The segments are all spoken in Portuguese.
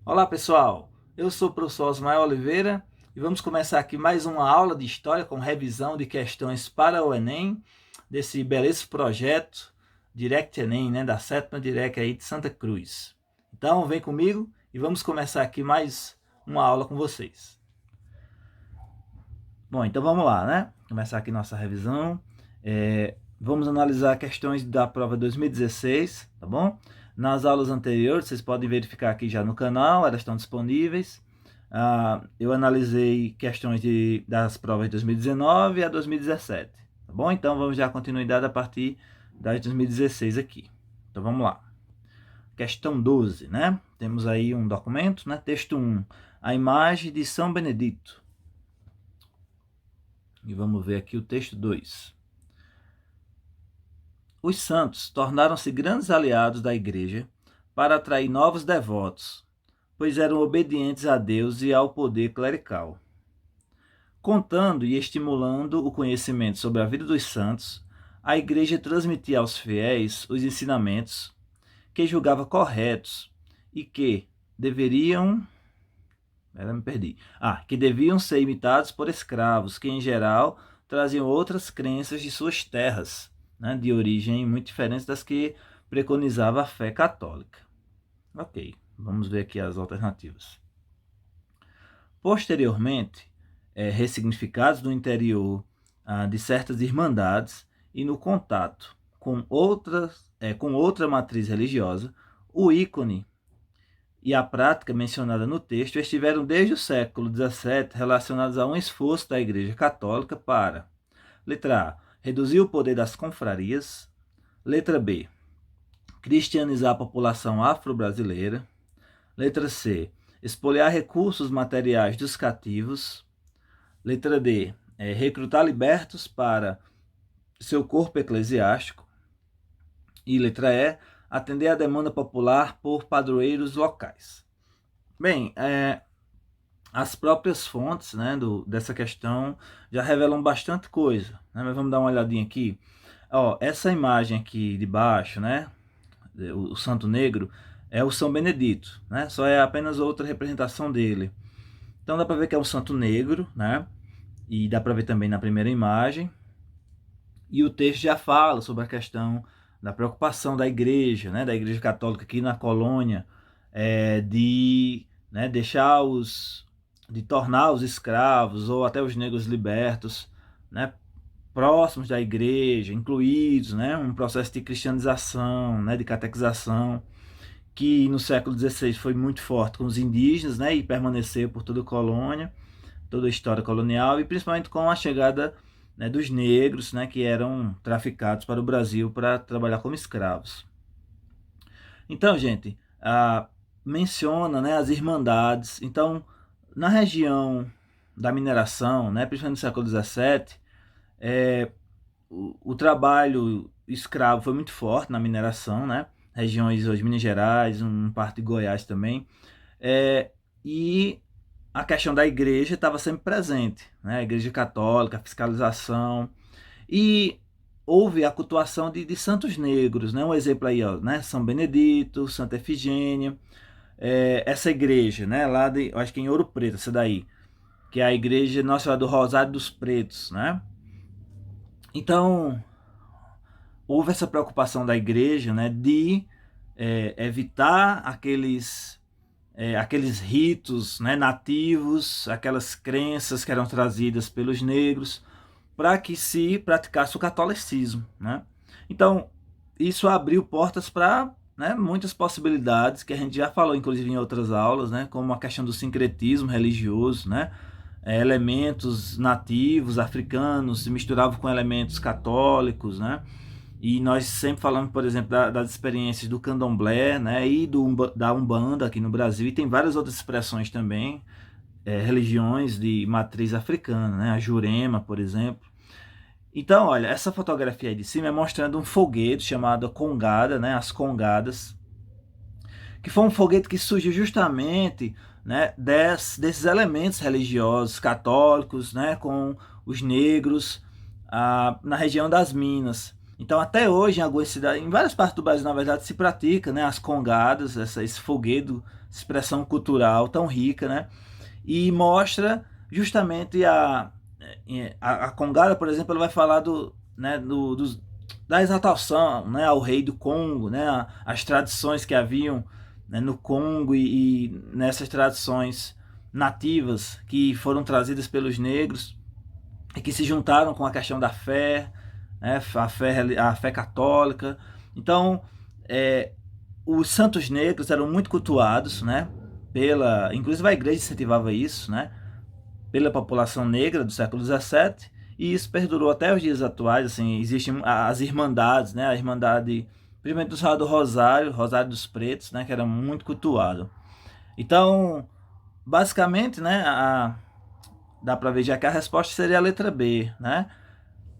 Olá pessoal, eu sou o professor Osmael Oliveira e vamos começar aqui mais uma aula de História com revisão de questões para o Enem, desse belíssimo projeto Direct Enem, da sétima Direct aí de Santa Cruz. Então vem comigo e vamos começar aqui mais uma aula com vocês. Bom, então vamos lá, né? Começar aqui nossa revisão. Vamos analisar questões da prova 2016, tá bom? Nas aulas anteriores, vocês podem verificar aqui já no canal, elas estão disponíveis. Eu analisei questões das provas de 2019 a 2017, tá bom? Então vamos dar continuidade a partir das 2016 aqui. Então vamos lá. Questão 12, né? Temos aí um documento, né? Texto 1, a imagem de São Benedito. E vamos ver aqui o texto 2. Os santos tornaram-se grandes aliados da Igreja para atrair novos devotos, pois eram obedientes a Deus e ao poder clerical. Contando e estimulando o conhecimento sobre a vida dos santos, a Igreja transmitia aos fiéis os ensinamentos que julgava corretos e que deveriam que deviam ser imitados por escravos, que em geral traziam outras crenças de suas terras, de origem muito diferentes das que preconizava a fé católica. Ok, vamos ver aqui as alternativas. Posteriormente, ressignificados no interior de certas irmandades e no contato com outra matriz religiosa, o ícone e a prática mencionada no texto estiveram desde o século XVII relacionados a um esforço da Igreja Católica para, letra A, reduzir o poder das confrarias, letra B, cristianizar a população afro-brasileira, letra C, expoliar recursos materiais dos cativos, letra D, recrutar libertos para seu corpo eclesiástico, e letra E, atender à demanda popular por padroeiros locais. Bem, as próprias fontes dessa questão já revelam bastante coisa, mas vamos dar uma olhadinha aqui. Essa imagem aqui de baixo, o Santo Negro, é o São Benedito, só é apenas outra representação dele. Então dá para ver que é um Santo Negro, e dá para ver também na primeira imagem. E o texto já fala sobre a questão da preocupação da Igreja Católica aqui na colônia, de de tornar os escravos ou até os negros libertos, próximos da Igreja, incluídos, um processo de cristianização, de catequização, que no século XVI foi muito forte com os indígenas, e permaneceu por toda a colônia, toda a história colonial, e principalmente com a chegada dos negros, que eram traficados para o Brasil para trabalhar como escravos. Então, gente, menciona as irmandades. Então, na região da mineração, principalmente no século XVII, o trabalho escravo foi muito forte na mineração, regiões hoje Minas Gerais, parte de Goiás também, e a questão da igreja estava sempre presente, a igreja católica, a fiscalização, e houve a cultuação de santos negros, um exemplo aí, São Benedito, Santa Efigênia, essa igreja, lá eu acho que em Ouro Preto, essa daí, que é a igreja Nossa Senhora do Rosário dos Pretos, Então, houve essa preocupação da igreja, de evitar aqueles ritos nativos, aquelas crenças que eram trazidas pelos negros, para que se praticasse o catolicismo. Então, isso abriu portas para muitas possibilidades, que a gente já falou, inclusive, em outras aulas, como a questão do sincretismo religioso, elementos nativos, africanos, se misturavam com elementos católicos, E nós sempre falamos, por exemplo, das experiências do candomblé, e da Umbanda aqui no Brasil, e tem várias outras expressões também, religiões de matriz africana, a Jurema, por exemplo. Então, olha, essa fotografia aí de cima é mostrando um foguete chamado Congada, as Congadas, que foi um foguete que surgiu justamente desses elementos religiosos católicos, com os negros na região das Minas. Então, até hoje, em algumas cidades, em várias partes do Brasil, na verdade, se pratica as congadas, esse foguete expressão cultural tão rica, né? E mostra justamente a Congada, por exemplo, ela vai falar né, da exaltação, né, ao rei do Congo, né, as tradições que haviam, né, no Congo e nessas tradições nativas que foram trazidas pelos negros e que se juntaram com a questão da fé, né, a fé católica. Então, os santos negros eram muito cultuados, né, inclusive a igreja incentivava isso, né, pela população negra do século XVII, e isso perdurou até os dias atuais. Assim, existem as irmandades, né, a irmandade, principalmente do Sagrado Rosário, Rosário dos Pretos, né, que era muito cultuado. Então, basicamente, né, dá para ver já que a resposta seria a letra B, né?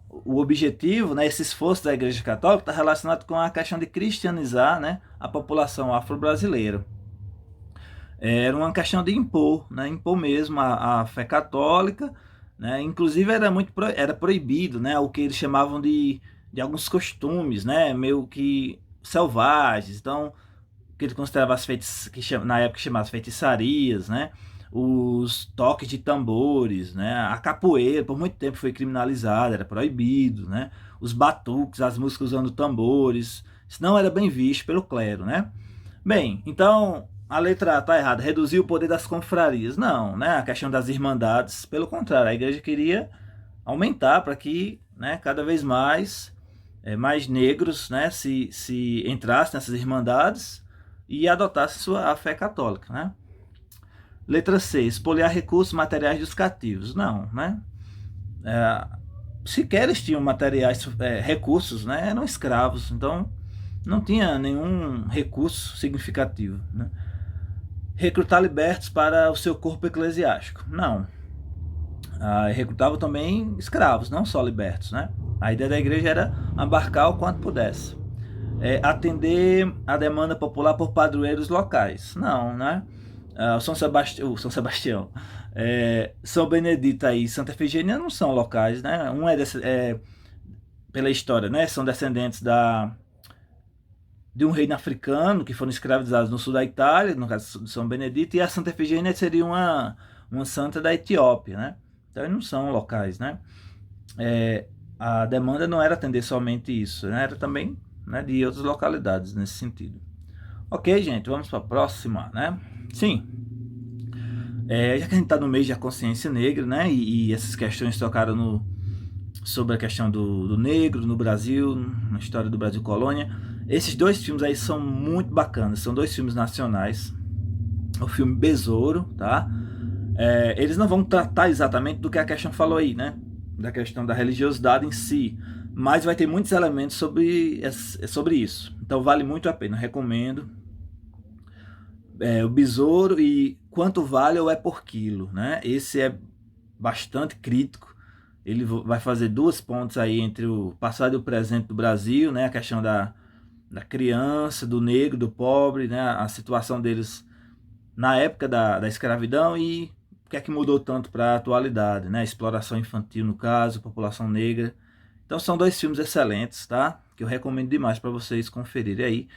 O objetivo, né, esse esforço da Igreja Católica está relacionado com a questão de cristianizar, né, a população afro-brasileira. Era uma questão de impor, né, impor mesmo a fé católica, né, inclusive era proibido, né, o que eles chamavam de alguns costumes, né, meio que selvagens. Então, que ele considerava na época chamavam feitiçarias, né, os toques de tambores, né, a capoeira por muito tempo foi criminalizada, era proibido, né, os batuques, as músicas usando tambores, isso não era bem visto pelo clero, né. Bem, então a letra A está errada, reduzir o poder das confrarias. Não, né? A questão das irmandades, pelo contrário, a igreja queria aumentar para que, né, cada vez mais negros, né, se entrassem nessas irmandades e adotassem a fé católica, né? Letra C, expoliar recursos materiais dos cativos. Não, né? Sequer eles tinham materiais, recursos, né? Eram escravos, então não tinha nenhum recurso significativo, né? Recrutar libertos para o seu corpo eclesiástico. Não. Recrutavam também escravos, não só libertos, né? A ideia da igreja era abarcar o quanto pudesse. Atender a demanda popular por padroeiros locais. Não, né? São Sebastião, São Benedito e Santa Efigênia não são locais, né? Um pela história, né? São descendentes de um reino africano que foram escravizados no sul da Itália, no caso de São Benedito, e a Santa Efigênia seria uma santa da Etiópia, né? Então eles não são locais, né? A demanda não era atender somente isso, né? Era também, né, de outras localidades nesse sentido. Ok, gente, vamos para a próxima, né? Sim, já que a gente está no mês da consciência negra, né? E essas questões tocaram sobre a questão do negro no Brasil, na história do Brasil colônia. Esses dois filmes aí são muito bacanas, são dois filmes nacionais. O filme Besouro, tá? Eles não vão tratar exatamente do que a questão falou aí, né? Da questão da religiosidade em si, mas vai ter muitos elementos sobre isso. Então vale muito a pena, recomendo. O Besouro e Quanto Vale ou É por Quilo, né? Esse é bastante crítico. Ele vai fazer duas pontes aí entre o passado e o presente do Brasil, né? A questão da criança, do negro, do pobre, né? A situação deles na época da escravidão e o que é que mudou tanto para a atualidade, né? A exploração infantil, no caso, população negra. Então são dois filmes excelentes, tá? Que eu recomendo demais para vocês conferirem aí.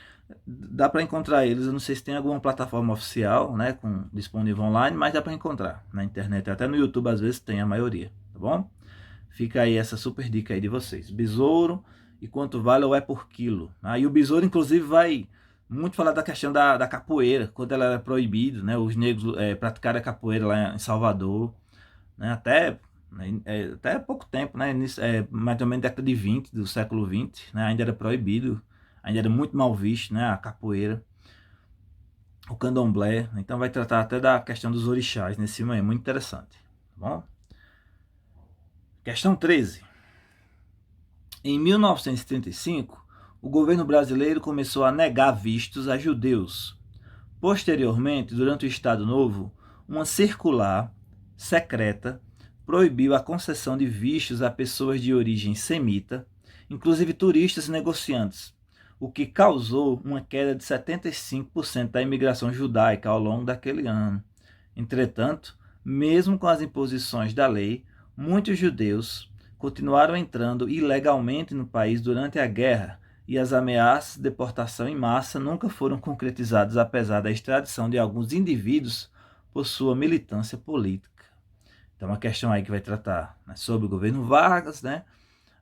Dá para encontrar eles, eu não sei se tem alguma plataforma oficial, né, disponível online, mas dá para encontrar na internet, até no YouTube às vezes tem a maioria, tá bom? Fica aí essa super dica aí de vocês. Besouro e Quanto Vale ou É por Quilo. E o Besouro, inclusive, vai muito falar da questão da capoeira, quando ela era proibida, né? Os negros praticaram a capoeira lá em Salvador, né? Até pouco tempo, né? Mais ou menos década de 20, do século 20, né? Ainda era proibido, ainda era muito mal visto, né? A capoeira, o candomblé. Então vai tratar até da questão dos orixás nesse filme aí, muito interessante, tá bom? Questão 13. Em 1935, o governo brasileiro começou a negar vistos a judeus. Posteriormente, durante o Estado Novo, uma circular secreta proibiu a concessão de vistos a pessoas de origem semita, inclusive turistas e negociantes, o que causou uma queda de 75% da imigração judaica ao longo daquele ano. Entretanto, mesmo com as imposições da lei, muitos judeus continuaram entrando ilegalmente no país durante a guerra e as ameaças de deportação em massa nunca foram concretizadas, apesar da extradição de alguns indivíduos por sua militância política. Então, uma questão aí que vai tratar, né, sobre o governo Vargas, né,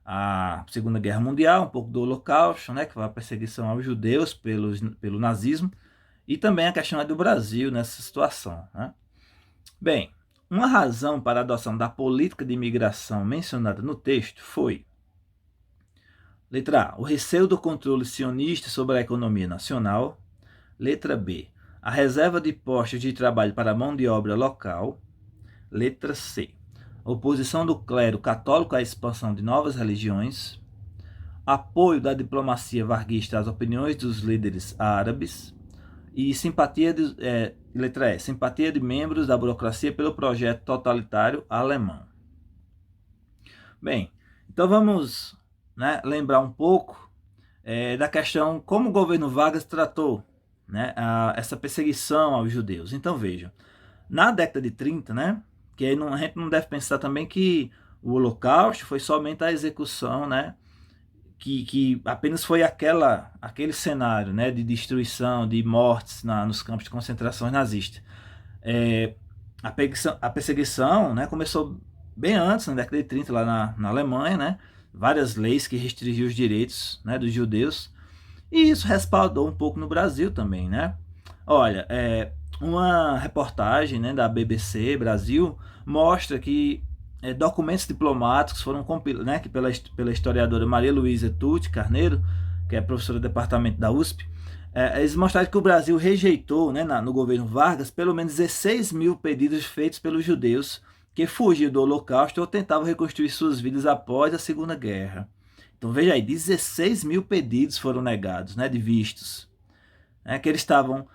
a Segunda Guerra Mundial, um pouco do Holocausto, né, que foi a perseguição aos judeus pelo nazismo, e também a questão do Brasil nessa situação, né? Bem, uma razão para a adoção da política de imigração mencionada no texto foi: letra A, o receio do controle sionista sobre a economia nacional. Letra B, a reserva de postos de trabalho para a mão de obra local. Letra C, a oposição do clero católico à expansão de novas religiões. Apoio da diplomacia varguista às opiniões dos líderes árabes. E letra E, simpatia de membros da burocracia pelo projeto totalitário alemão. Bem, então vamos, né, lembrar um pouco da questão como o governo Vargas tratou, né, essa perseguição aos judeus. Então vejam, na década de 30, né, que aí a gente não deve pensar também que o Holocausto foi somente a execução, né, que apenas foi aquele cenário, né, de destruição, de mortes nos campos de concentração nazistas. A perseguição, né, começou bem antes, na década de 30, lá na Alemanha, né, várias leis que restringiam os direitos, né, dos judeus, e isso respaldou um pouco no Brasil também, né? Olha, uma reportagem, né, da BBC Brasil mostra que documentos diplomáticos foram compilados, né, que pela historiadora Maria Luísa Tucci Carneiro, que é professora do departamento da USP, eles mostraram que o Brasil rejeitou, né, no governo Vargas, pelo menos 16 mil pedidos feitos pelos judeus que fugiam do Holocausto ou tentavam reconstruir suas vidas após a Segunda Guerra. Então veja aí, 16 mil pedidos foram negados, né, de vistos, que eles estavam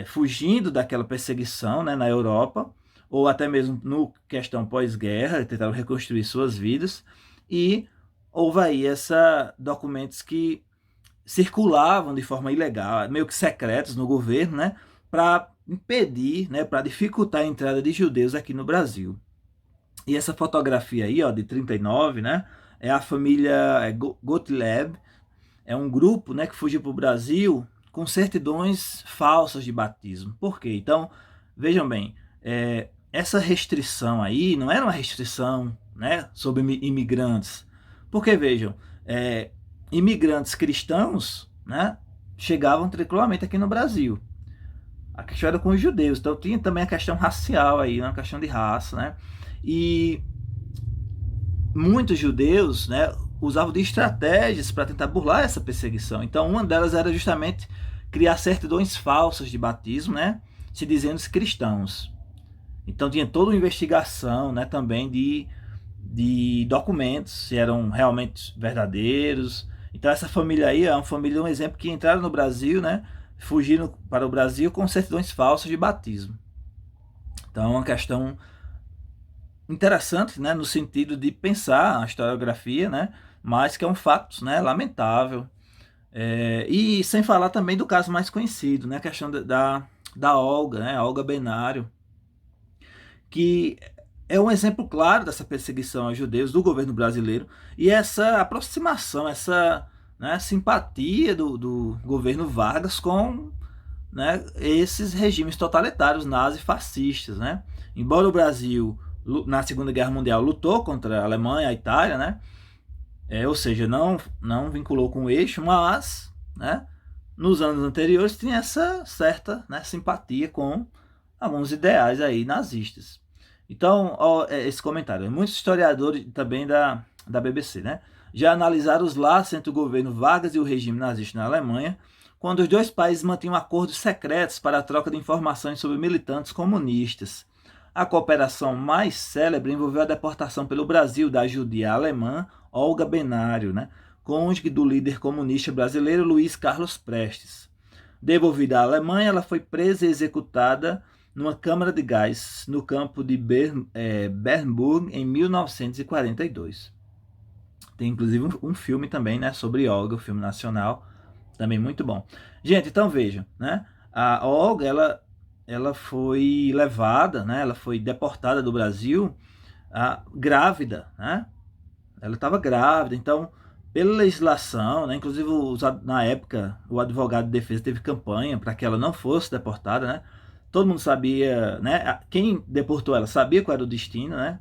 fugindo daquela perseguição, né, na Europa, ou até mesmo no questão pós-guerra, tentaram reconstruir suas vidas, e houve aí documentos que circulavam de forma ilegal, meio que secretos no governo, né, para impedir, né, para dificultar a entrada de judeus aqui no Brasil. E essa fotografia aí, ó, de 39, né, é a família Gottlieb, é um grupo, né, que fugiu para o Brasil com certidões falsas de batismo. Por quê? Então, vejam bem, essa restrição aí não era uma restrição, né, sobre imigrantes. Porque, vejam, imigrantes cristãos, né, chegavam tranquilamente aqui no Brasil. A questão era com os judeus, então tinha também a questão racial aí, uma questão de raça, né? E muitos judeus, né, usavam de estratégias para tentar burlar essa perseguição. Então, uma delas era justamente criar certidões falsas de batismo, né, se dizendo cristãos. Então, tinha toda uma investigação, né, também de documentos, se eram realmente verdadeiros. Então, essa família aí é uma família, um exemplo, que entraram no Brasil, né, fugiram para o Brasil com certidões falsas de batismo. Então, é uma questão interessante, né, no sentido de pensar a historiografia, né, mas que é um fato, né, lamentável. E sem falar também do caso mais conhecido, né, a questão da Olga, né, Olga Benário, que é um exemplo claro dessa perseguição aos judeus do governo brasileiro e essa aproximação, essa, né, simpatia do governo Vargas com, né, esses regimes totalitários nazifascistas, né? Embora o Brasil na Segunda Guerra Mundial lutou contra a Alemanha, a Itália, né? Ou seja, não vinculou com o eixo, mas, né, nos anos anteriores tinha essa certa, né, simpatia com alguns ideais aí nazistas. Então, ó, esse comentário, muitos historiadores também da BBC, né, já analisaram os laços entre o governo Vargas e o regime nazista na Alemanha, quando os dois países mantinham acordos secretos para a troca de informações sobre militantes comunistas. A cooperação mais célebre envolveu a deportação pelo Brasil da judia alemã Olga Benário, né, cônjuge do líder comunista brasileiro Luiz Carlos Prestes. Devolvida à Alemanha, ela foi presa e executada numa câmara de gás no campo de Bernburg em 1942. Tem inclusive um filme também, né, sobre Olga, um filme nacional, também muito bom. Gente, então vejam, né, a Olga, ela foi levada, né, ela foi deportada do Brasil grávida, né? Ela estava grávida, então pela legislação, né, inclusive na época o advogado de defesa teve campanha para que ela não fosse deportada, né? Todo mundo sabia, né? Quem deportou ela sabia qual era o destino, né?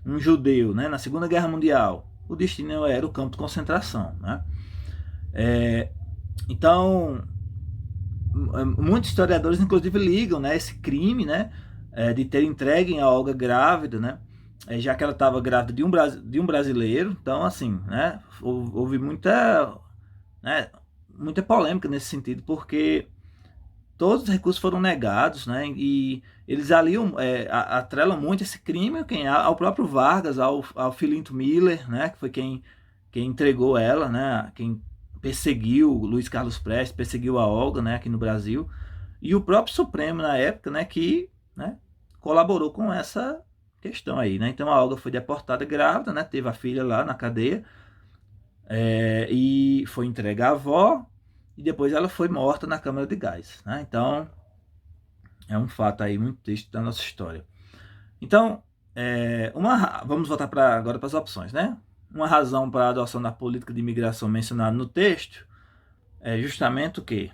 Um judeu, né? Na Segunda Guerra Mundial, o destino era o campo de concentração, né? Então, muitos historiadores, inclusive, ligam, né, esse crime, né, de ter entregue a Olga grávida, né, já que ela estava grávida de um brasileiro. Então, assim, né, houve muita, né, muita polêmica nesse sentido, porque todos os recursos foram negados, né, e eles aliam, atrelam muito esse crime ao próprio Vargas, ao Filinto Miller, né, que foi quem entregou ela, né, quem perseguiu Luiz Carlos Prestes, perseguiu a Olga, né, aqui no Brasil, e o próprio Supremo na época, né, que, né, colaborou com essa questão aí, né. Então a Olga foi deportada grávida, né, teve a filha lá na cadeia, e foi entregue à avó, e depois ela foi morta na câmara de gás, né. Então é um fato aí muito triste da nossa história. Então, vamos voltar agora para as opções, né. Uma razão para a adoção da política de imigração mencionada no texto é justamente o quê?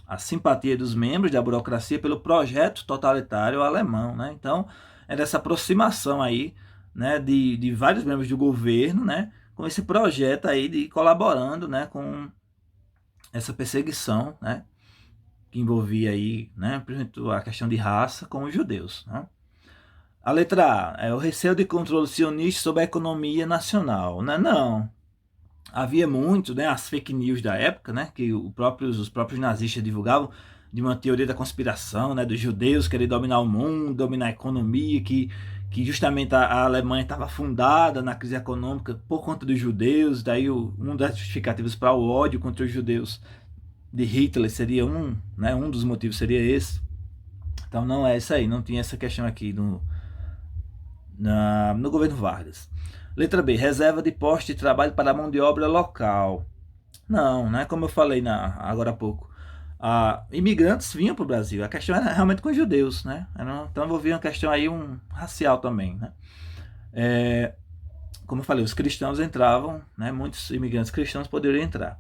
A simpatia dos membros da burocracia pelo projeto totalitário alemão, né? Então, era essa aproximação aí, né, de vários membros do governo, né, com esse projeto aí de colaborando, né, com essa perseguição, né, que envolvia aí, né, por exemplo, a questão de raça com os judeus, né? A letra A é o receio de controle sionista sobre a economia nacional, né? Não. Havia muito, né, as fake news da época, né, que os próprios nazistas divulgavam, de uma teoria da conspiração, né, dos judeus querer dominar o mundo, dominar a economia, que justamente a Alemanha estava fundada na crise econômica por conta dos judeus. Daí um das justificativas para o ódio contra os judeus de Hitler seria né, um dos motivos seria esse. Então não é isso aí, não tinha essa questão aqui no governo Vargas. Letra B, reserva de postos de trabalho para a mão de obra local. Não, né? Como eu falei agora há pouco, imigrantes vinham para o Brasil. A questão era realmente com os judeus, né? Então envolvia uma questão aí racial também, né? Como eu falei, os cristãos entravam, né? Muitos imigrantes cristãos poderiam entrar.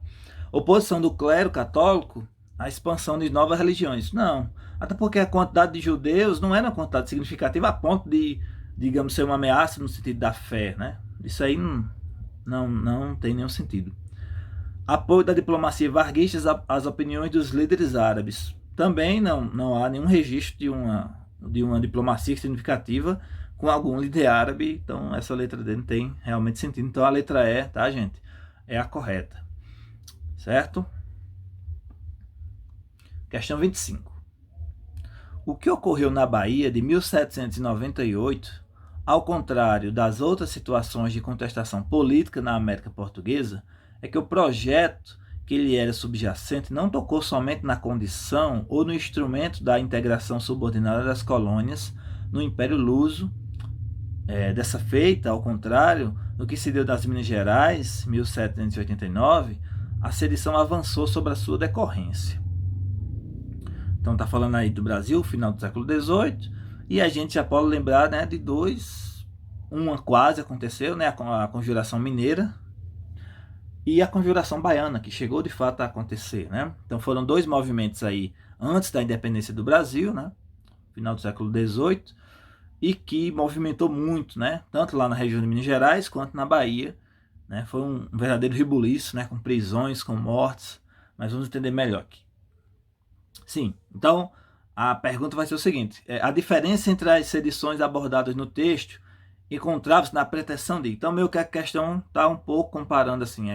Oposição do clero católico à expansão de novas religiões. Não, até porque a quantidade de judeus não era uma quantidade significativa a ponto de, digamos, ser uma ameaça no sentido da fé, né? Isso aí não tem nenhum sentido. Apoio da diplomacia varguista às opiniões dos líderes árabes. Também não há nenhum registro de uma diplomacia significativa com algum líder árabe. Então essa letra D não tem realmente sentido. Então a letra E, tá, gente, é a correta. Certo? Questão 25. O que ocorreu na Bahia de 1798, ao contrário das outras situações de contestação política na América Portuguesa, é que o projeto que lhe era subjacente não tocou somente na condição ou no instrumento da integração subordinada das colônias no Império Luso. Dessa feita, ao contrário do que se deu nas Minas Gerais, 1789, a sedição avançou sobre a sua decorrência. Então está falando aí do Brasil, final do século XVIII, e a gente já pode lembrar, né, de uma quase aconteceu, né, a Conjuração Mineira e a Conjuração Baiana, que chegou de fato a acontecer, né? Então foram dois movimentos aí antes da independência do Brasil, né, final do século XVIII, e que movimentou muito, né, tanto lá na região de Minas Gerais quanto na Bahia, né? Foi um verdadeiro rebuliço, né, com prisões, com mortes, mas vamos entender melhor aqui. Sim, então a pergunta vai ser o seguinte: a diferença entre as sedições abordadas no texto encontrava-se na pretensão de. Então, meio que a questão está um pouco comparando assim,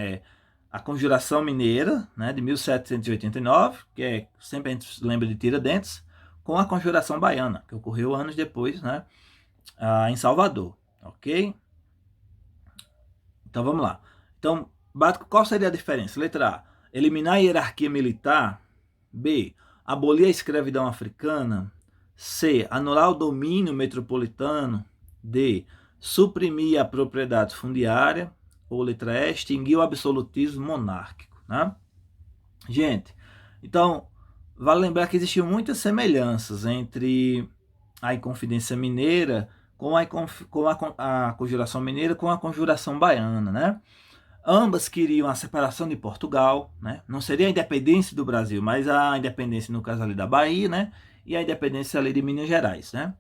a Conjuração Mineira, né, de 1789, que sempre a gente lembra de Tiradentes, com a Conjuração Baiana, que ocorreu anos depois, né, em Salvador, ok? Então vamos lá. Então, qual seria a diferença? Letra A, eliminar a hierarquia militar. B, abolir a escravidão africana. C, anular o domínio metropolitano. D, suprimir a propriedade fundiária. Ou letra E, extinguir o absolutismo monárquico, né? Gente, então vale lembrar que existiam muitas semelhanças entre a Inconfidência Mineira com a Conjuração Mineira com a Conjuração Baiana, né? Ambas queriam a separação de Portugal, né? Não seria a independência do Brasil, mas a independência, no caso ali, da Bahia, né? E a independência ali de Minas Gerais, né?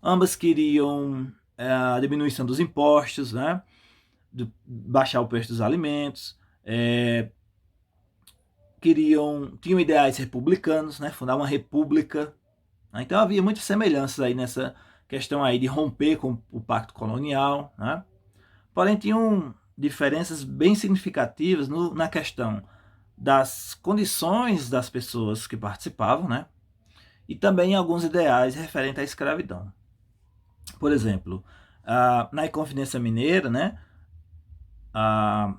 Ambas queriam a diminuição dos impostos, né? Baixar o preço dos alimentos, tinham ideais republicanos, né? Fundar uma república. Né? Então havia muitas semelhanças aí nessa questão aí de romper com o pacto colonial, né? Porém tinham diferenças bem significativas na questão das condições das pessoas que participavam, né? E também alguns ideais referentes à escravidão. Por exemplo, na Inconfidência Mineira, né? A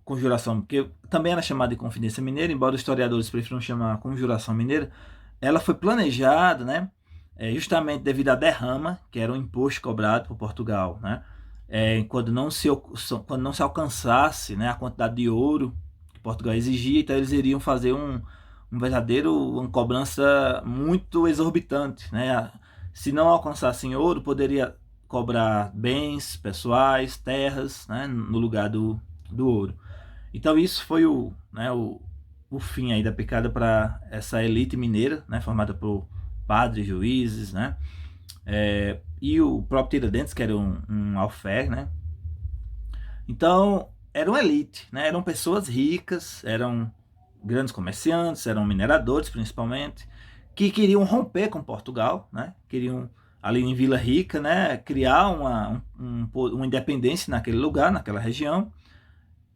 Conjuração, que também era chamada de Confidência Mineira, embora os historiadores prefiram chamar Conjuração Mineira, ela foi planejada, né? Justamente devido à derrama, que era um imposto cobrado por Portugal, né? Quando não se alcançasse, né, a quantidade de ouro que Portugal exigia, então eles iriam fazer uma cobrança muito exorbitante, né? Se não alcançassem ouro, poderia cobrar bens pessoais, terras, né, no lugar do ouro. Então isso foi o fim aí da picada para essa elite mineira, né, formada por padres, juízes, né, e o próprio Tiradentes, que era um alferre, né. Então era uma elite, né, eram pessoas ricas, eram grandes comerciantes, eram mineradores principalmente, que queriam romper com Portugal, né, queriam ali em Vila Rica, né, criar uma independência naquele lugar, naquela região,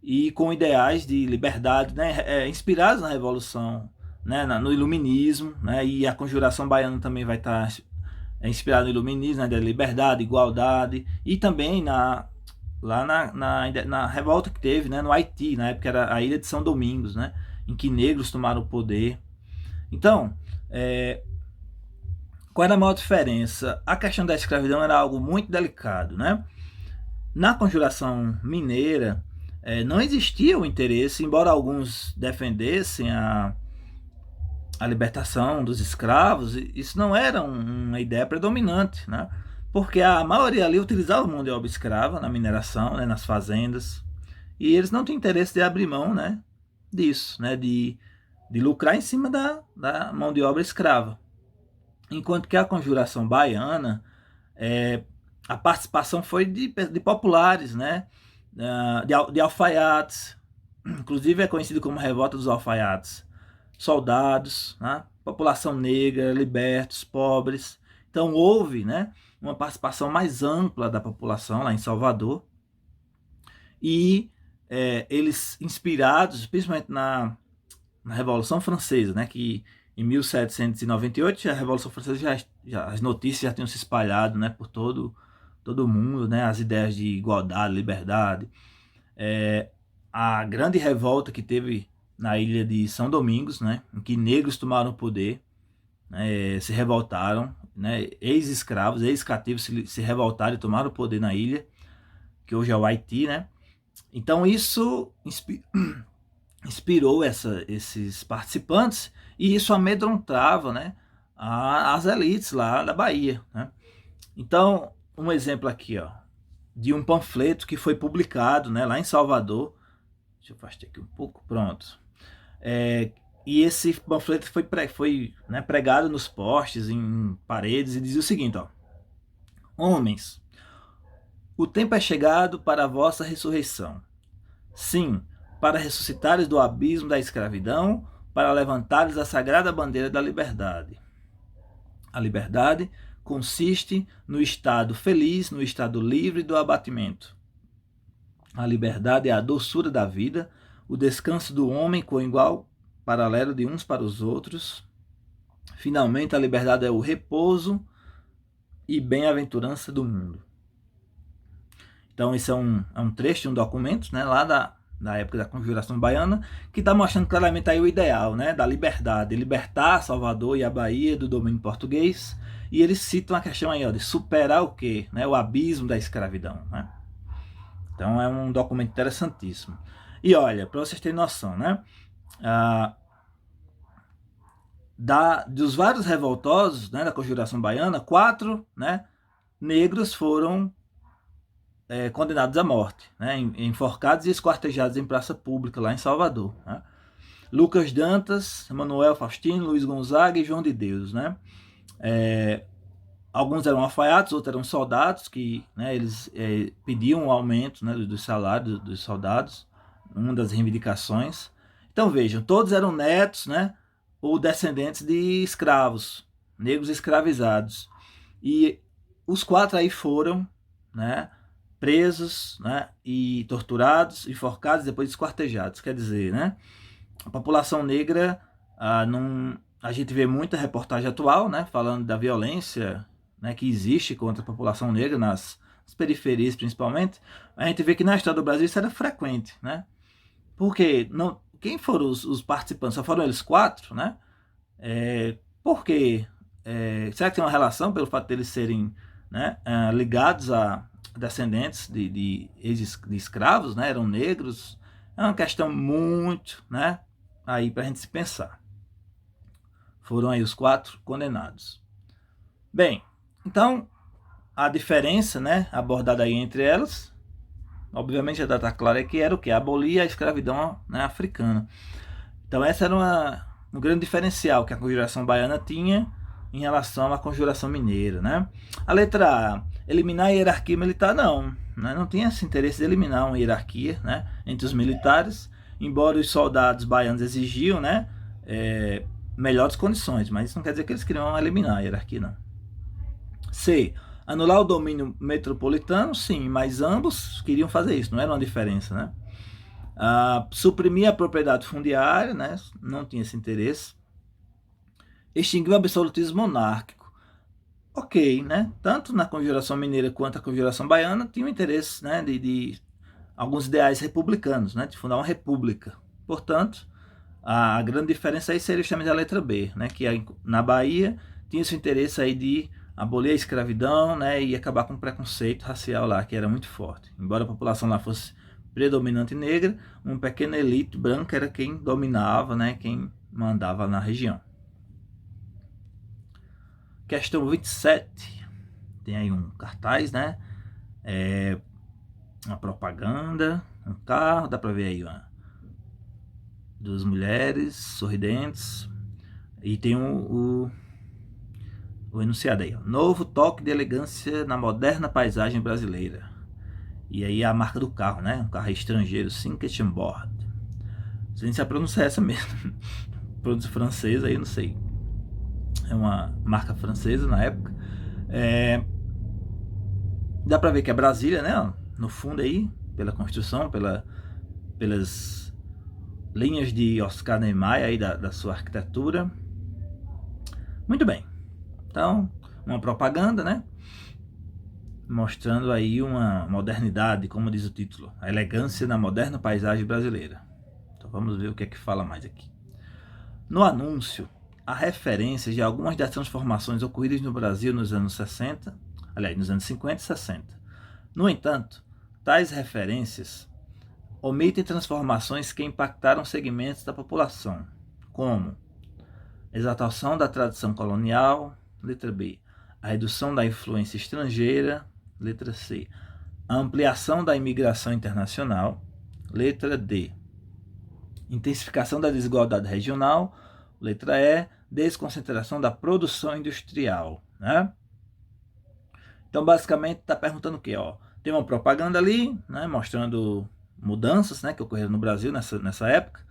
e com ideais de liberdade, né, inspirados na Revolução, né, no Iluminismo, né, e a Conjuração Baiana também vai estar inspirada no Iluminismo, né, da liberdade, igualdade, e também na revolta que teve, né, no Haiti, na época era a Ilha de São Domingos, né, em que negros tomaram o poder. Então, qual era a maior diferença? A questão da escravidão era algo muito delicado, né? Na Conjuração Mineira, não existia o interesse, embora alguns defendessem a libertação dos escravos, isso não era uma ideia predominante, né? Porque a maioria ali utilizava mão de obra escrava na mineração, né, nas fazendas, e eles não tinham interesse de abrir mão, né, disso, né, de lucrar em cima da mão de obra escrava. Enquanto que a Conjuração Baiana, a participação foi de populares, né, de alfaiates, inclusive é conhecido como Revolta dos Alfaiates, soldados, né, população negra, libertos, pobres. Então houve, né, uma participação mais ampla da população lá em Salvador, e eles inspirados principalmente na Revolução Francesa, né, que em 1798 a Revolução Francesa as notícias já tinham se espalhado, né, por todo mundo, né, as ideias de igualdade, liberdade, a grande revolta que teve na ilha de São Domingos, né, em que negros tomaram o poder, né, se revoltaram, né, ex-escravos, ex-cativos se revoltaram e tomaram o poder na ilha, que hoje é o Haiti, né. Então isso inspirou esses participantes, e isso amedrontava, né, as elites lá da Bahia, né. Então, um exemplo aqui, ó, de um panfleto que foi publicado, né, lá em Salvador. Deixa eu afastar aqui um pouco, pronto. E esse panfleto foi né, pregado nos postes, em paredes, e dizia o seguinte, ó: homens, o tempo é chegado para a vossa ressurreição. Sim, para ressuscitares do abismo da escravidão, para levantares a sagrada bandeira da liberdade. A liberdade consiste no estado feliz, no estado livre do abatimento. A liberdade é a doçura da vida, o descanso do homem com igual paralelo de uns para os outros. Finalmente, a liberdade é o repouso e bem-aventurança do mundo. Então, isso é um trecho de um documento, né, lá da época da Conjuração Baiana, que está mostrando claramente aí o ideal, né, da liberdade, libertar Salvador e a Bahia do domínio português. E eles citam a questão aí, ó, de superar o quê? Né, o abismo da escravidão, né? Então é um documento interessantíssimo. E olha, para vocês terem noção, né, dos vários revoltosos, né, da Conjuração Baiana, 4, né, negros foram condenados à morte, né, enforcados e esquartejados em praça pública lá em Salvador, né? Lucas Dantas, Manuel Faustino, Luiz Gonzaga e João de Deus, né? Alguns eram alfaiates, outros eram soldados que, né, eles pediam um aumento, né, do salário dos soldados, uma das reivindicações. Então vejam, todos eram netos, né, ou descendentes de escravos, negros escravizados. E os 4 aí foram, né, presos, né, e torturados, enforcados, depois esquartejados. Quer dizer, né, a população negra, a gente vê muita reportagem atual, né, falando da violência, né, que existe contra a população negra nas periferias principalmente. A gente vê que na história do Brasil isso era frequente, né? Porque quem foram os participantes? Só foram eles 4, né? Por quê? Será que tem uma relação pelo fato deles serem, né, ligados a descendentes de escravos, né? Eram negros? É uma questão muito, né, aí para a gente se pensar. Foram aí os 4 condenados. Bem, então a diferença, né, abordada aí entre elas, obviamente já está claro, é que era o que? Abolir a escravidão, né, africana. Então essa era um grande diferencial que a Conjuração Baiana tinha em relação à Conjuração Mineira, né? A letra A, eliminar a hierarquia militar, não, né? Não tinha esse interesse de eliminar uma hierarquia, né, entre os militares, embora os soldados baianos exigiam, né, melhores condições, mas isso não quer dizer que eles queriam eliminar a hierarquia, não. C, anular o domínio metropolitano, sim, mas ambos queriam fazer isso, não era uma diferença, né? Suprimir a propriedade fundiária, né? Não tinha esse interesse. Extinguir o absolutismo monárquico. Ok, né? Tanto na Conjuração Mineira quanto na Conjuração Baiana tinham interesse, né, de alguns ideais republicanos, né, de fundar uma república. Portanto, a grande diferença aí seria justamente a letra B, né, que na Bahia tinha esse interesse aí de abolir a escravidão, né, e acabar com o preconceito racial lá, que era muito forte. Embora a população lá fosse predominante negra, uma pequena elite branca era quem dominava, né, quem mandava na região. Questão 27. Tem aí um cartaz, né, uma propaganda, um carro, dá pra ver aí, ó, duas mulheres sorridentes, e tem o enunciado aí, ó: novo toque de elegância na moderna paisagem brasileira. E aí a marca do carro, né? Um carro estrangeiro, Cinquechem Board. Não sei se a pronúncia é essa mesmo. Pronúncia francesa aí, não sei. É uma marca francesa na época. Dá pra ver que é Brasília, né? No fundo aí, pela construção, pelas linhas de Oscar Niemeyer aí da sua arquitetura. Muito bem. Então, uma propaganda, né? Mostrando aí uma modernidade, como diz o título, a elegância na moderna paisagem brasileira. Então vamos ver o que é que fala mais aqui. No anúncio, há referências de algumas das transformações ocorridas no Brasil nos anos 60, aliás, nos anos 50 e 60. No entanto, tais referências omitem transformações que impactaram segmentos da população, como exaltação da tradição colonial, letra B, a redução da influência estrangeira, letra C, a ampliação da imigração internacional, letra D, intensificação da desigualdade regional, letra E, desconcentração da produção industrial, né? Então, basicamente, está perguntando o quê? Ó, tem uma propaganda ali, né, mostrando mudanças, né, que ocorreram no Brasil nessa época,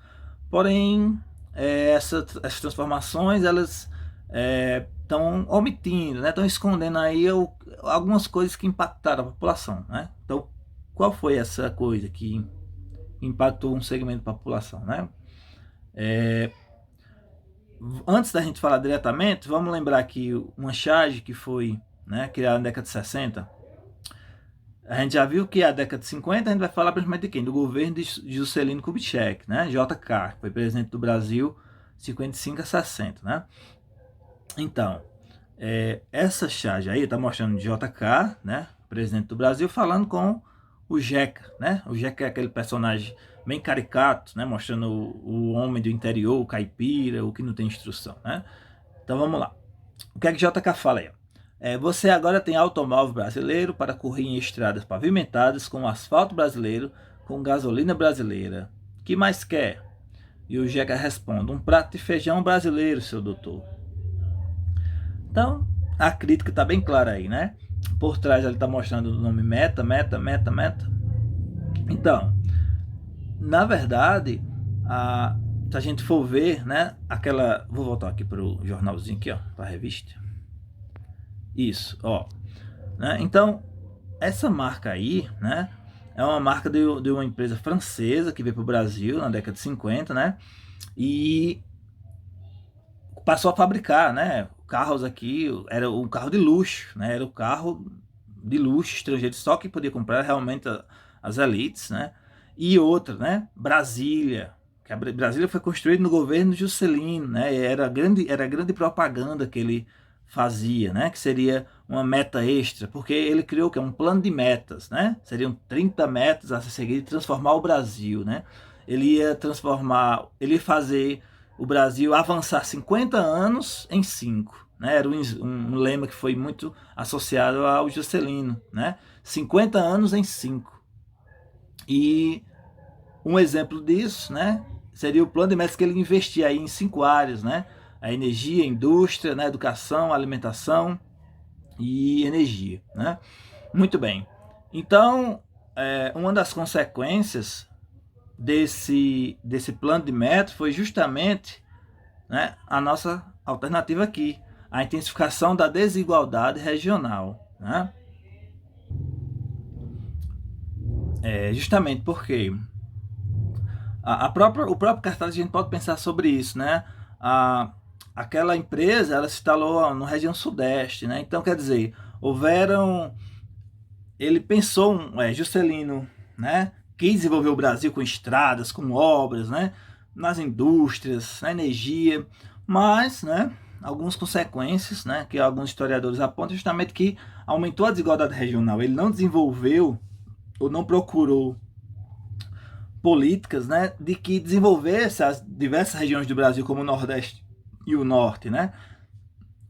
porém, essas transformações, elas estão omitindo, né, estão escondendo aí algumas coisas que impactaram a população, né? Então, qual foi essa coisa que impactou um segmento da população, né? Antes da gente falar diretamente, vamos lembrar que uma charge que foi, né, criada na década de 60, a gente já viu que a década de 50 a gente vai falar principalmente de quem? Do governo de Juscelino Kubitschek, né? JK, que foi presidente do Brasil 55 a 60, né? Então, essa charge aí está mostrando JK, né, presidente do Brasil, falando com o Jeca, né? O Jeca é aquele personagem bem caricato, né, mostrando o homem do interior, o caipira, o que não tem instrução, né? Então vamos lá. O que é que JK fala aí? Você agora tem automóvel brasileiro para correr em estradas pavimentadas com asfalto brasileiro, com gasolina brasileira. Que mais quer? E o Jeca responde: um prato de feijão brasileiro, seu doutor. Então, a crítica está bem clara aí, né? Por trás ele está mostrando o nome meta, meta, meta, meta. Então, na verdade, se a gente for ver, né? Aquela. Vou voltar aqui para o jornalzinho aqui, ó, para a revista. Isso, ó. Né? Então, essa marca aí, né? É uma marca de uma empresa francesa que veio para o Brasil na década de 50, né? E passou a fabricar, né? Carros aqui, era um carro de luxo, né? Era o carro de luxo estrangeiro, só que podia comprar realmente as elites, né? E outra, né? Brasília, que a Brasília foi construída no governo Juscelino, né? Era a grande propaganda que ele fazia, né? Que seria uma meta extra, porque ele criou que é um plano de metas, né? Seriam 30 metas a ser seguidas e transformar o Brasil, né? Ele ia fazer o Brasil avançar 50 anos em 5. Né? Era um lema que foi muito associado ao Juscelino. Né? 50 anos em 5. E um exemplo disso, né, seria o plano de metas que ele investia aí em 5 áreas. Né? A energia, a indústria, né, educação, alimentação e energia. Né? Muito bem. Então, uma das consequências desse plano de metas foi justamente, né, a nossa alternativa aqui, a intensificação da desigualdade regional. Né? Justamente porque o próprio cartaz, a gente pode pensar sobre isso. Né? Aquela empresa ela se instalou na região sudeste. Né? Então, quer dizer, ele pensou, Juscelino, né, quis desenvolver o Brasil com estradas, com obras, né, nas indústrias, na energia, mas, né, algumas consequências, né, que alguns historiadores apontam justamente que aumentou a desigualdade regional. Ele não desenvolveu ou não procurou políticas, né, de que desenvolvesse as diversas regiões do Brasil, como o Nordeste e o Norte, né.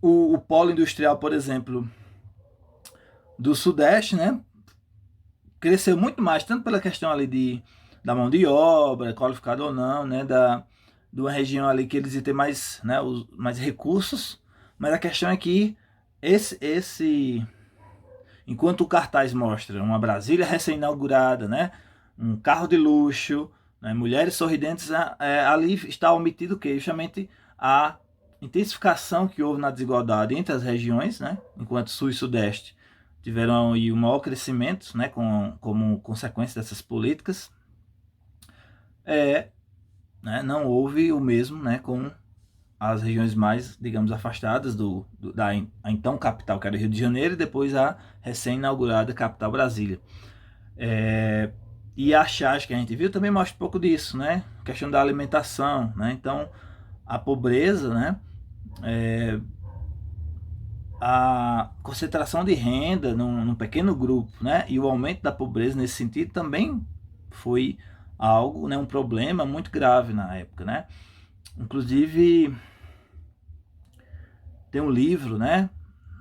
O polo industrial, por exemplo, do Sudeste, né, cresceu muito mais, tanto pela questão ali da mão de obra, qualificada ou não, né, de uma região ali que eles iam ter mais, né, mais recursos, mas a questão é que enquanto o cartaz mostra uma Brasília recém-inaugurada, né, um carro de luxo, né, mulheres sorridentes, ali está omitido o que? Justamente a intensificação que houve na desigualdade entre as regiões, né, enquanto Sul e Sudeste tiveram aí um maior crescimento, né, como consequência dessas políticas, né, não houve o mesmo, né, com as regiões mais, digamos, afastadas da então capital, que era Rio de Janeiro, e depois a recém-inaugurada capital Brasília. E a charge que a gente viu também mostra um pouco disso, né, a questão da alimentação, né, então a pobreza, né, a concentração de renda num pequeno grupo, né, e o aumento da pobreza nesse sentido também foi algo, né, um problema muito grave na época, né. Inclusive tem um livro, né,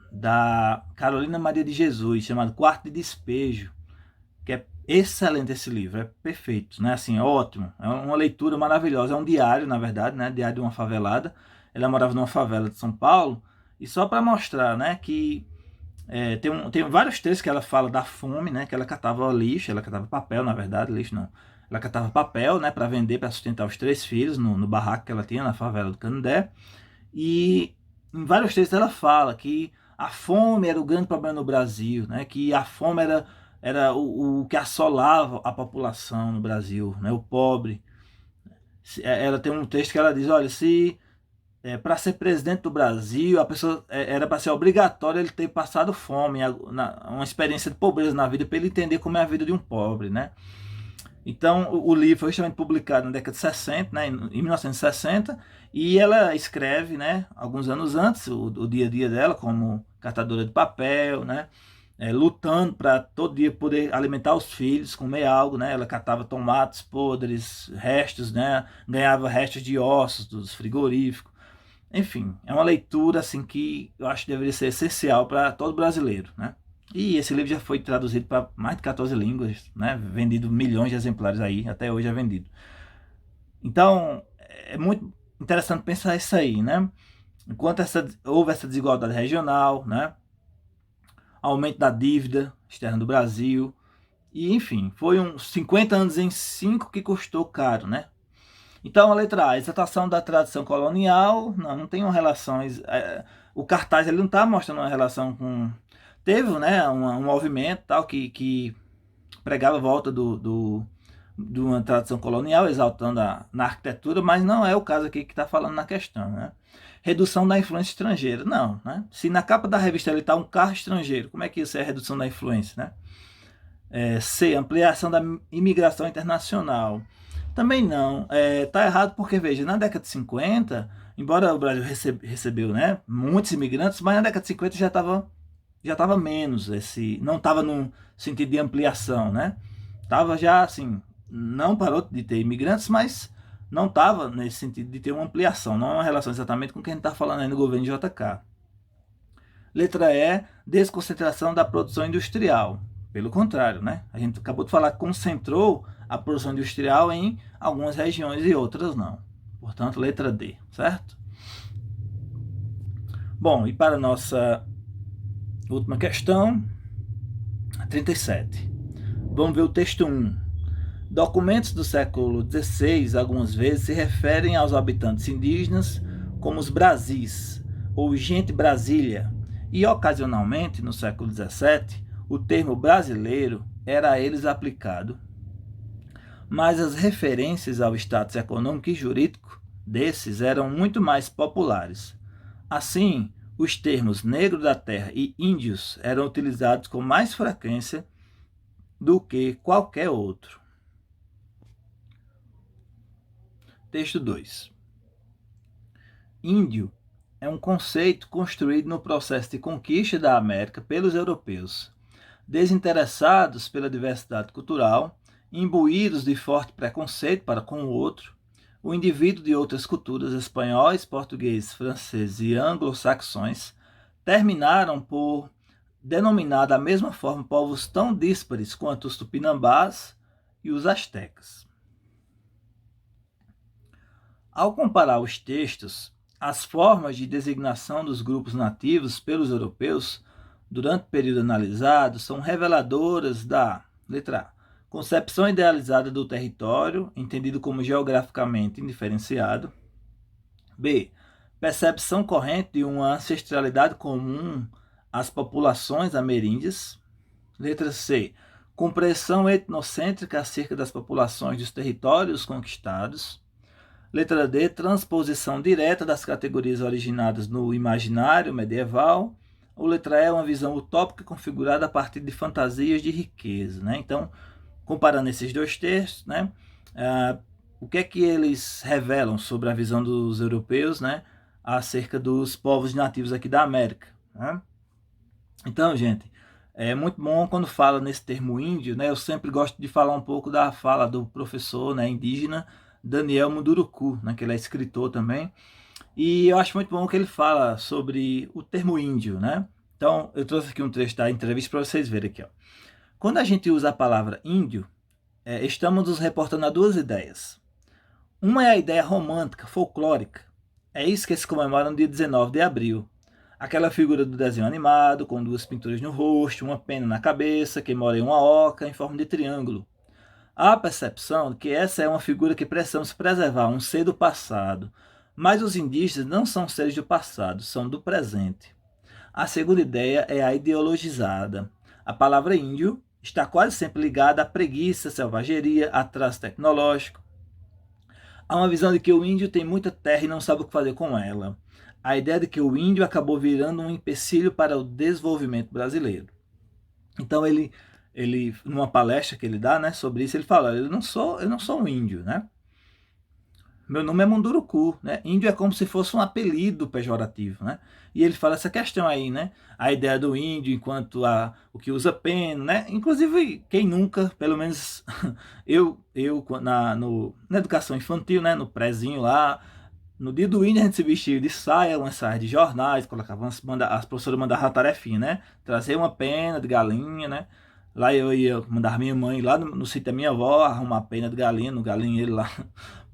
da Carolina Maria de Jesus chamado Quarto de Despejo, que é excelente esse livro, é perfeito, né, assim, ótimo, é uma leitura maravilhosa, é um diário, na verdade, né, diário de uma favelada. Ela morava numa favela de São Paulo, e só para mostrar, né, que tem vários textos que ela fala da fome, né, que ela catava lixo, ela catava papel, na verdade, lixo não, ela catava papel, né, para vender, para sustentar os 3 filhos no barraco que ela tinha na favela do Canindé. E em vários textos ela fala que a fome era o grande problema no Brasil, né, que a fome era o que assolava a população no Brasil, né, o pobre. Ela tem um texto que ela diz, olha, se para ser presidente do Brasil, a pessoa era para ser obrigatório ele ter passado fome, uma experiência de pobreza na vida, para ele entender como é a vida de um pobre, né? Então, o livro foi justamente publicado na década de 60, né, em 1960, e ela escreve, né, alguns anos antes, o dia a dia dela como catadora de papel, né, lutando para todo dia poder alimentar os filhos, comer algo, né? Ela catava tomates podres, restos, né? Ganhava restos de ossos dos frigoríficos. Enfim, é uma leitura assim que eu acho que deveria ser essencial para todo brasileiro, né? E esse livro já foi traduzido para mais de 14 línguas, né? Vendido milhões de exemplares aí, até hoje é vendido. Então, é muito interessante pensar isso aí, né? Enquanto houve essa desigualdade regional, né? Aumento da dívida externa do Brasil, e enfim, foi uns 50 anos em 5 que custou caro, né? Então, a letra A, exaltação da tradição colonial, não tem uma relação. O cartaz ele não está mostrando uma relação com. Teve, né, um movimento tal que pregava a volta de uma tradição colonial, exaltando na arquitetura, mas não é o caso aqui que está falando na questão, né? Redução da influência estrangeira, não, né? Se na capa da revista ele está um carro estrangeiro, como é que isso é redução da influência, né? C, ampliação da imigração internacional. Também não. Tá errado porque, veja, na década de 50, embora o Brasil recebeu, né, muitos imigrantes, mas na década de 50 já tava menos, não estava num sentido de ampliação, né? Tava já assim, não parou de ter imigrantes, mas não estava nesse sentido de ter uma ampliação, não é uma relação exatamente com o que a gente está falando aí no governo de JK. Letra E, desconcentração da produção industrial. Pelo contrário, né? A gente acabou de falar que concentrou a produção industrial em algumas regiões e outras não. Portanto, letra D, certo? Bom, e para a nossa última questão, 37. Vamos ver o texto 1. Documentos do século XVI, algumas vezes, se referem aos habitantes indígenas como os Brasis, ou gente Brasília, e ocasionalmente, no século XVII, o termo brasileiro era a eles aplicado, mas as referências ao status econômico e jurídico desses eram muito mais populares. Assim, os termos negro da terra e índios eram utilizados com mais frequência do que qualquer outro. Texto 2. Índio é um conceito construído no processo de conquista da América pelos europeus, desinteressados pela diversidade cultural, imbuídos de forte preconceito para com o outro. O indivíduo de outras culturas, espanhóis, portugueses, franceses e anglo-saxões, terminaram por denominar da mesma forma povos tão díspares quanto os tupinambás e os astecas. Ao comparar os textos, as formas de designação dos grupos nativos pelos europeus durante o período analisado são reveladoras da letra A, concepção idealizada do território, entendido como geograficamente indiferenciado. B, percepção corrente de uma ancestralidade comum às populações ameríndias. Letra C, compreensão etnocêntrica acerca das populações dos territórios conquistados. Letra D, transposição direta das categorias originadas no imaginário medieval. Ou letra E, uma visão utópica configurada a partir de fantasias de riqueza, né? Então, comparando esses dois textos, né, o que é que eles revelam sobre a visão dos europeus, né, acerca dos povos nativos aqui da América, né? Então, gente, é muito bom quando fala nesse termo índio, né? Eu sempre gosto de falar um pouco da fala do professor, né, indígena Daniel Munduruku, né, que ele é escritor também, e eu acho muito bom que ele fala sobre o termo índio, né? Então, eu trouxe aqui um trecho da entrevista para vocês verem aqui, ó. Quando a gente usa a palavra índio, estamos nos reportando a duas ideias. Uma é a ideia romântica, folclórica. É isso que se comemora no dia 19 de abril. Aquela figura do desenho animado, com duas pinturas no rosto, uma pena na cabeça, que mora em uma oca em forma de triângulo. Há a percepção de que essa é uma figura que precisamos preservar, um ser do passado. Mas os indígenas não são seres do passado, são do presente. A segunda ideia é a ideologizada. A palavra índio está quase sempre ligada à preguiça, selvageria, atraso tecnológico. Há uma visão de que o índio tem muita terra e não sabe o que fazer com ela. A ideia de que o índio acabou virando um empecilho para o desenvolvimento brasileiro. Então ele numa palestra que ele dá, né, sobre isso, ele fala: eu não sou um índio, né? Meu nome é Munduruku, né? Índio é como se fosse um apelido pejorativo, né? E ele fala essa questão aí, né? A ideia do índio enquanto o que usa pena, né? Inclusive, quem nunca, pelo menos eu na educação infantil, né? No prézinho lá, no dia do índio a gente se vestia de saia, umas saias de jornais, colocava as professoras mandavam uma tarefinha, né? Trazer uma pena de galinha, né? Lá eu ia mandar minha mãe lá no sítio da minha avó arrumar pena de galinha, no galinheiro lá,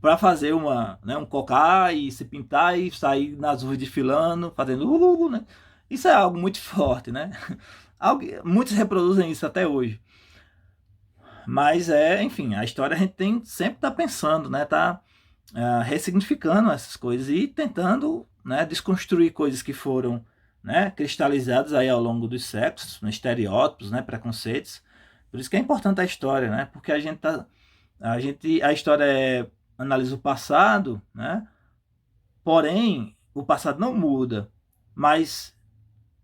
para fazer um cocá e se pintar e sair nas ruas desfilando, fazendo né? Isso é algo muito forte, né? Muitos reproduzem isso até hoje. Mas enfim, a história a gente tem sempre tá pensando, né? Tá ressignificando essas coisas e tentando, né, desconstruir coisas que foram, né, cristalizadas aí ao longo dos séculos, né, estereótipos, né, preconceitos. Por isso que é importante a história, né? Porque a história analisa o passado, né? Porém, o passado não muda, mas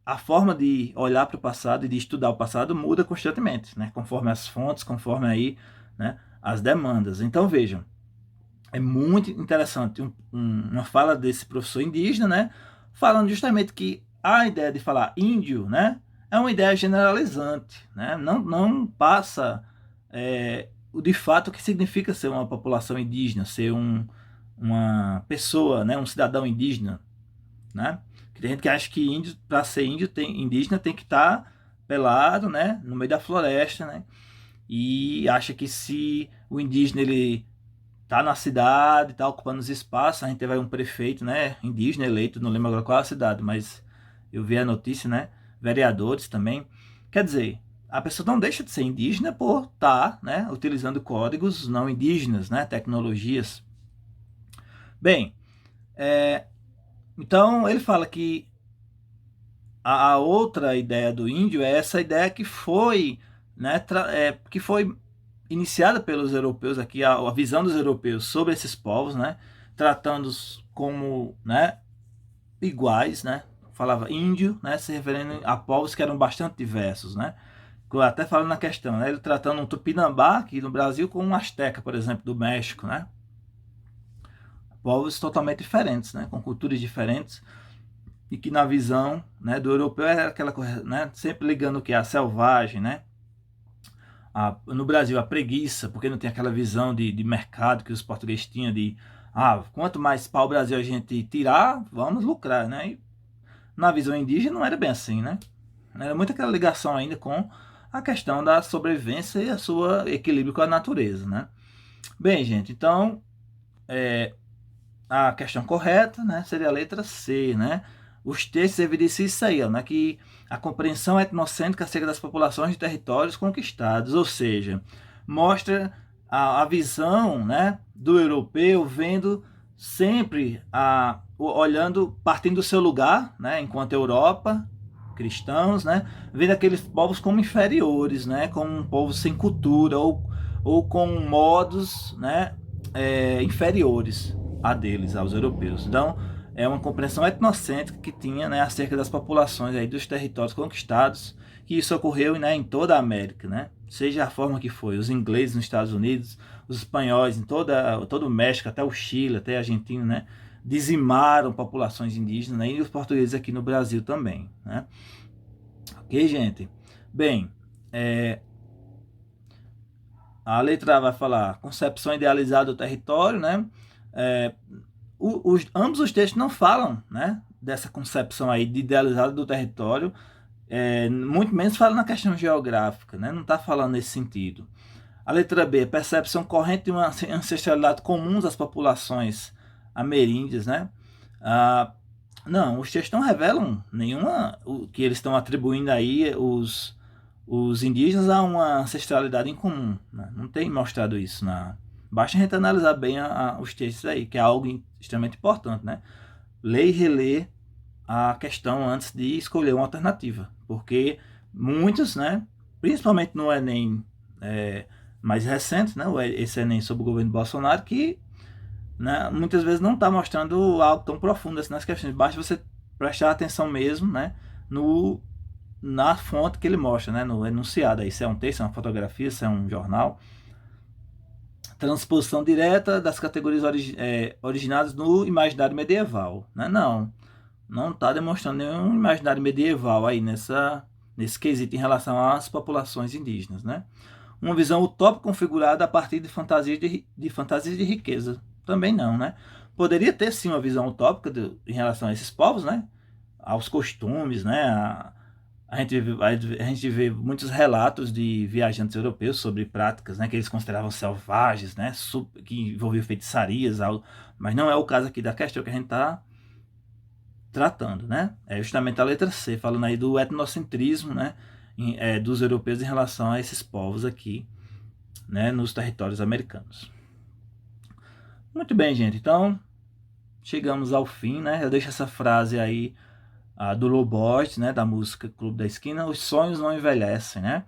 a forma de olhar para o passado e de estudar o passado muda constantemente, né? Conforme as fontes, conforme aí, né, as demandas. Então vejam, é muito interessante uma fala desse professor indígena, né, falando justamente que a ideia de falar índio, né, é uma ideia generalizante, né, não passa o de fato o que significa ser uma população indígena, ser uma pessoa, né, um cidadão indígena, né. Tem gente que acha que índio, para ser índio, indígena tem que estar pelado, né, no meio da floresta, né, e acha que se o indígena ele tá na cidade, tá ocupando os espaços, a gente teve aí um prefeito, né, indígena eleito, não lembro agora qual é a cidade, mas eu vi a notícia, né, vereadores também. Quer dizer, a pessoa não deixa de ser indígena por estar, né, utilizando códigos não indígenas, né, tecnologias. Bem, então ele fala que a outra ideia do índio é essa ideia que foi, né, que foi iniciada pelos europeus aqui, a visão dos europeus sobre esses povos, né, tratando-os como, né, iguais, né, falava índio, né, se referindo a povos que eram bastante diversos, né, até falando na questão, né, ele tratando um tupinambá aqui no Brasil com um asteca, por exemplo, do México, né, povos totalmente diferentes, né, com culturas diferentes, e que na visão, né, do europeu era aquela coisa, né, sempre ligando o que? A selvagem, né, no Brasil a preguiça, porque não tem aquela visão de mercado que os portugueses tinham de quanto mais pau Brasil a gente tirar, vamos lucrar, né? E na visão indígena não era bem assim, né? Era muito aquela ligação ainda com a questão da sobrevivência e a sua equilíbrio com a natureza, né? Bem, gente, então a questão correta, né, seria a letra C, né? Os textos evidenciam isso aí, ó, né, que a compreensão etnocêntrica acerca das populações de territórios conquistados, ou seja, mostra a visão, né, do europeu vendo sempre olhando, partindo do seu lugar, né, enquanto Europa, cristãos, né, vendo aqueles povos como inferiores, né, como um povo sem cultura ou com modos, né, inferiores a deles, aos europeus. Então, é uma compreensão etnocêntrica que tinha, né, acerca das populações aí dos territórios conquistados, que isso ocorreu, né, em toda a América, né, seja a forma que foi, os ingleses nos Estados Unidos, os espanhóis em todo o México, até o Chile, até a Argentina, né, dizimaram populações indígenas, né, e os portugueses aqui no Brasil também, né. Ok, gente? Bem, a letra A vai falar concepção idealizada do território, né? Ambos os textos não falam, né, dessa concepção aí de idealizada do território, muito menos fala na questão geográfica, né? Não está falando nesse sentido. A letra B, percepção corrente de uma ancestralidade comum às populações ameríndias, né? Não, os textos não revelam nenhuma que eles estão atribuindo aí os indígenas a uma ancestralidade em comum, né? Não tem mostrado isso. Basta a gente analisar bem os textos aí, que é algo extremamente importante, né? Ler e reler a questão antes de escolher uma alternativa, porque muitos, né, principalmente no Enem mais recente, né, esse Enem sobre o governo Bolsonaro, que, né, muitas vezes não está mostrando algo tão profundo assim nas questões. Basta você prestar atenção mesmo, né, na fonte que ele mostra, né, no enunciado. Aí, se é um texto, se é uma fotografia, se é um jornal. Transposição direta das categorias originadas no imaginário medieval, né? Não está demonstrando nenhum imaginário medieval aí nesse quesito em relação às populações indígenas, né? Uma visão utópica configurada a partir de fantasias de riqueza, também não, né? poderia ter sim uma visão utópica em relação a esses povos, né? Aos costumes, né? A gente vê muitos relatos de viajantes europeus sobre práticas, né, que eles consideravam selvagens, né, que envolviam feitiçarias, algo, mas não é o caso aqui da questão que a gente está tratando, né? É justamente a letra C, falando aí do etnocentrismo, né, dos europeus em relação a esses povos aqui, né, nos territórios americanos. Muito bem, gente, então chegamos ao fim, né? Eu deixo essa frase aí do Lobos, né, da música Clube da Esquina: os sonhos não envelhecem, né?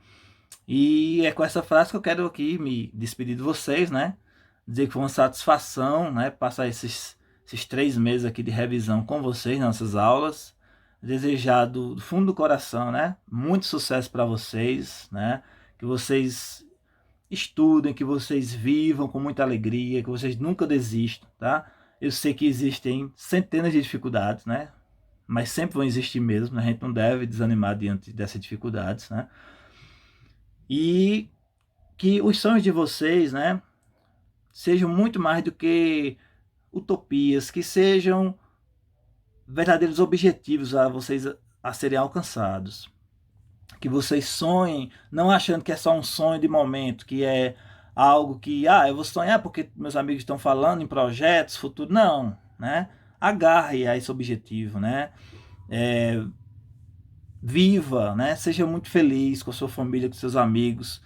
E é com essa frase que eu quero aqui me despedir de vocês, né? Dizer que foi uma satisfação, né, passar esses 3 meses aqui de revisão com vocês, nossas aulas. Desejar do fundo do coração, né, muito sucesso para vocês, né? Que vocês estudem, que vocês vivam com muita alegria, que vocês nunca desistam, tá? Eu sei que existem centenas de dificuldades, né? Mas sempre vão existir mesmo, né? A gente não deve desanimar diante dessas dificuldades, né? E que os sonhos de vocês, né, sejam muito mais do que utopias, que sejam verdadeiros objetivos a serem alcançados. Que vocês sonhem, não achando que é só um sonho de momento, que é algo que, eu vou sonhar porque meus amigos estão falando em projetos futuros. Não, né? Agarre a esse objetivo, né? Viva, né? Seja muito feliz com a sua família, com seus amigos.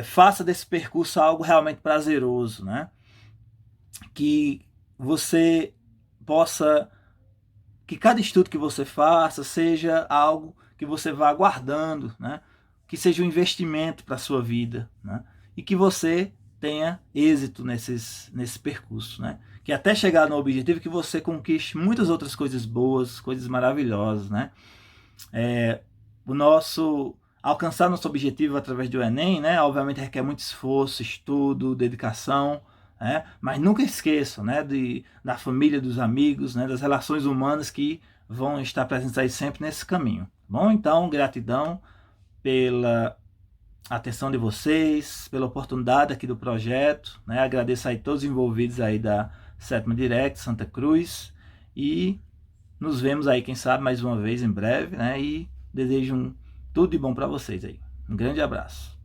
Faça desse percurso algo realmente prazeroso, né? Que você possa, que cada estudo que você faça seja algo que você vá guardando, né? Que seja um investimento para a sua vida, né? E que você tenha êxito nesse percurso, né? Que até chegar no objetivo, que você conquiste muitas outras coisas boas, coisas maravilhosas, né? Alcançar nosso objetivo através do Enem, né? Obviamente requer muito esforço, estudo, dedicação, né? Mas nunca esqueçam, né, da família, dos amigos, né, das relações humanas que vão estar presentes aí sempre nesse caminho. Bom, então, gratidão pela atenção de vocês, pela oportunidade aqui do projeto, né? Agradeço aí todos os envolvidos aí da 7ª Direct Santa Cruz, e nos vemos aí, quem sabe, mais uma vez em breve, né? E desejo tudo de bom para vocês aí. Um grande abraço.